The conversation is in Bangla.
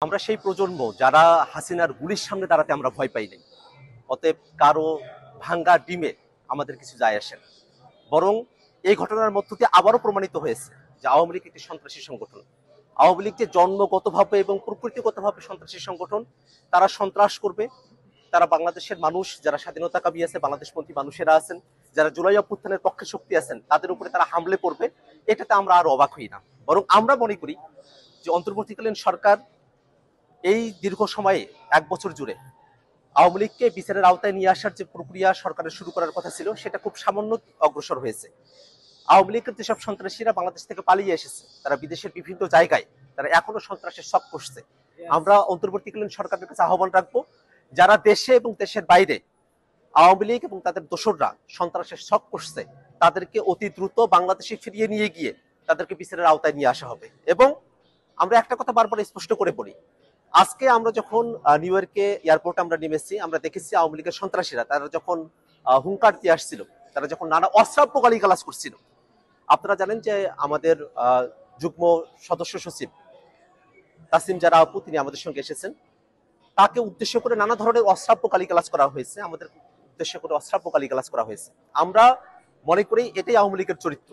আমরা সেই প্রজন্ম যারা হাসিনার গুলির সামনে দাঁড়াতে আমরা ভয় পাই নাই। অতএব কারো ভাঙ্গা ডিমে আমাদের কিছু যায় আসে না। বরং এই ঘটনার মধ্য দিয়ে আবারও প্রমাণিত হয়েছে যে আওয়ামী লীগ একটি সন্ত্রাসী সংগঠন। আওয়ামী লীগ যে জন্মগতভাবে এবং প্রকৃতিগতভাবে সন্ত্রাসী সংগঠন, তারা সন্ত্রাস করবে। তারা বাংলাদেশের মানুষ যারা স্বাধীনতাকামী আছে, বাংলাদেশপন্থী মানুষেরা আছেন, যারা জুলাই অভ্যুত্থানের পক্ষে শক্তি আছেন, তাদের উপরে তারা হামলে পড়বে। এটাতে আমরা আর অবাক হই না। বরং আমরা মনে করি যে অন্তর্বর্তীকালীন সরকার এই দীর্ঘ সময়ে 1 বছর জুড়ে আওয়ামী লীগকে বিচারের আওতায় নিয়ে আসার যে প্রক্রিয়া সরকারের শুরু করার কথা ছিল, সেটা খুব সামান্য অগ্রসর হয়েছে। আওয়ামী লীগের যেসব সন্ত্রাসীরা বাংলাদেশ থেকে পালিয়ে এসেছে, তারা বিদেশের বিভিন্ন জায়গায় তারা এখনো সন্ত্রাসের শখ করছে। আমরা অন্তর্বর্তীকালীন সরকারের কাছে আহ্বান রাখবো, যারা দেশে এবং দেশের বাইরে আওয়ামী লীগ এবং তাদের দোসররা সন্ত্রাসের শখ করছে, তাদেরকে অতি দ্রুত বাংলাদেশে ফিরিয়ে নিয়ে গিয়ে তাদেরকে বিচারের আওতায় নিয়ে আসা হবে। এবং আমরা একটা কথা বারবার স্পষ্ট করে বলি, আজকে আমরা যখন নিউ ইয়র্কে এয়ারপোর্টে আমরা নেমেছি, আমরা দেখেছি আওয়ামী লীগের সন্ত্রাসীরা তারা যখন হুঙ্কার দিয়ে আসছিল, তারা যখন নানা অশ্রাব্য গালিগালাজ করছিল। আপনারা জানেন যে আমাদের যুগ্ম সদস্য সচিব তাসিম জারা আপু, তিনি আমাদের সঙ্গে এসেছেন। তাকে উদ্দেশ্য করে নানা ধরনের অশ্রাব্য গালিগালাজ করা হয়েছে, আমাদের উদ্দেশ্য করে অশ্রাব্য গালিগালাজ করা হয়েছে। আমরা মনে করি এটাই আওয়ামী লীগের চরিত্র।